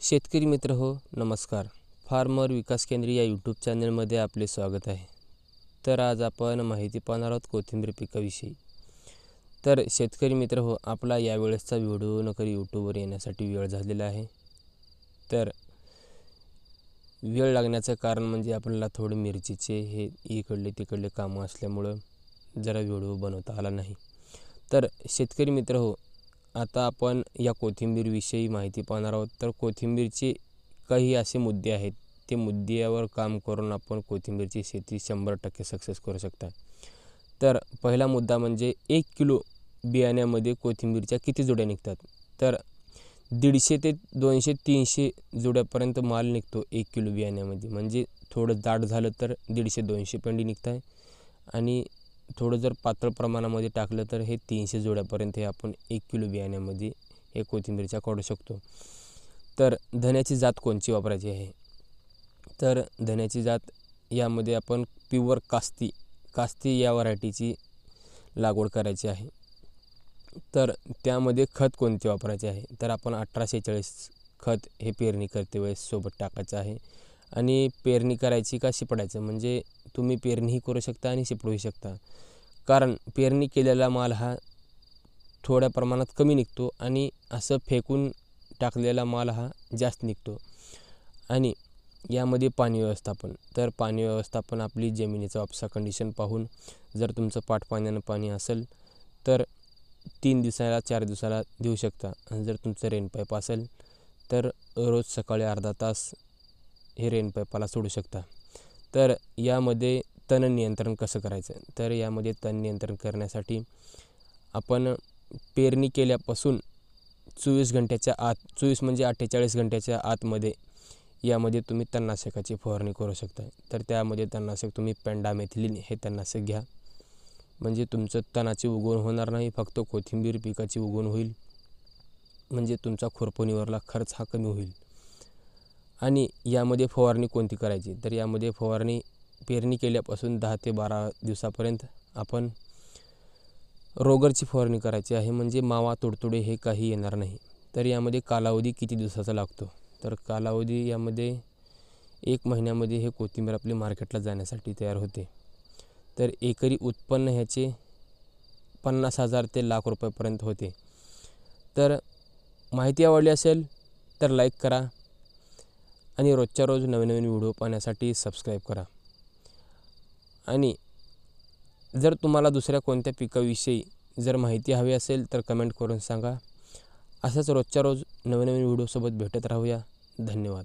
शेतकरी मित्र हो, नमस्कार. फार्मर विकास केंद्र या यूट्यूब चॅनलमध्ये आपले स्वागत आहे. तर आज आपण माहिती पाहणार आहोत कोथिंबीर पिकाविषयी. तर शेतकरी मित्र हो, आपला यावेळेसचा व्हिडिओ नकर यूट्यूबवर येण्यासाठी वेळ झालेला आहे. तर वेळ लागण्याचं कारण म्हणजे आपल्याला थोडे मिरचीचे हे इकडले तिकडले कामं असल्यामुळं जरा व्हिडिओ बनवता आला नाही. तर शेतकरी मित्र हो, आता आपण या कोथिंबीरविषयी माहिती पाहणार आहोत. तर कोथिंबीरचे काही असे मुद्दे आहेत, ते मुद्द्यावर काम करून आपण कोथिंबीरची शेती 100% सक्सेस करू शकता. तर पहिला मुद्दा म्हणजे 1 किलो बियाण्यामध्ये कोथिंबीरच्या किती जुड्या निघतात. तर 150 ते 200 300 जुड्यापर्यंत माल निघतो 1 किलो बियाण्यामध्ये. म्हणजे थोडं दाट झालं तर 150-200 पेंडी निघत आहे आणि थोडं जर पातळ प्रमाणामध्ये टाकलं तर हे 300 जोड्यापर्यंत हे आपण 1 किलो बियाण्यामध्ये हे कोथिंबीरच्या काढू शकतो. तर धन्याची जात कोणची वापरायची आहे. तर धन्याची जात यामध्ये आपण प्युअर कास्ती या व्हरायटीची लागवड करायची आहे. तर त्यामध्ये खत कोणते वापरायचे आहे. तर आपण 1846 खत हे पेरणी करते वेळेस सोबत टाकायचं आहे. आणि पेरणी करायची का शिपडायचं, म्हणजे तुम्ही पेरणीही करू शकता आणि शिपडूही शकता. कारण पेरणी केलेला माल हा थोड्या प्रमाणात कमी निघतो आणि असं फेकून टाकलेला माल हा जास्त निघतो. आणि यामध्ये पाणी व्यवस्थापन. तर पाणी व्यवस्थापन आपली जमिनीचा उपसा कंडिशन पाहून, जर तुमचं पाटपाण्यानं पाणी असेल तर 3 दिवसाला 4 दिवसाला देऊ शकता. आणि जर तुमचं रेनपाईप असेल तर रोज सकाळी अर्धा तास हे रेनपाईपाला सोडू शकता. तर यामध्ये तण नियंत्रण कसं करायचं. तर यामध्ये तण नियंत्रण करण्यासाठी आपण पेरणी केल्यापासून 24 घंट्याच्या आत, 24 म्हणजे 48 घंट्याच्या आतमध्ये यामध्ये तुम्ही तणनाशकाची फवारणी करू शकता. तर त्यामध्ये तणनाशक तुम्ही पेंडामेथिलीन हे तणनाशक घ्या. म्हणजे तुमचं तणाची उगवण होणार नाही, फक्त कोथिंबीर पिकाची उगवण होईल. म्हणजे तुमचा खुरपणीवरला खर्च हा कमी होईल. आणि यामध्ये फवारणी कोणती करायची. तर यामध्ये फवारणी पेरणी केल्यापासून 10 ते 12 दिवसापर्यंत आपण रोगरची फवारणी करायची आहे. म्हणजे मावा तुडतुडे हे काही येणार नाही. तर यामध्ये कालावधी किती दिवसाचा लागतो. तर कालावधी यामध्ये 1 महिन्यामध्ये हे कोथिंबीर आपली मार्केटला जाण्यासाठी तयार होते. तर एकरी उत्पन्न ह्याचे 50,000 ते लाख रुपयापर्यंत होते. तर माहिती आवडली असेल तर लाईक करा आणि रोजच्या रोज नवीन व्हिडिओ पाहण्यासाठी सबस्क्राईब करा. आणि जर तुम्हाला दुसऱ्या कोणत्या पिकाविषयी जर माहिती हवी असेल तर कमेंट करून सांगा. असंच रोजच्या रोज नवीन व्हिडिओसोबत भेटत राहूया. धन्यवाद.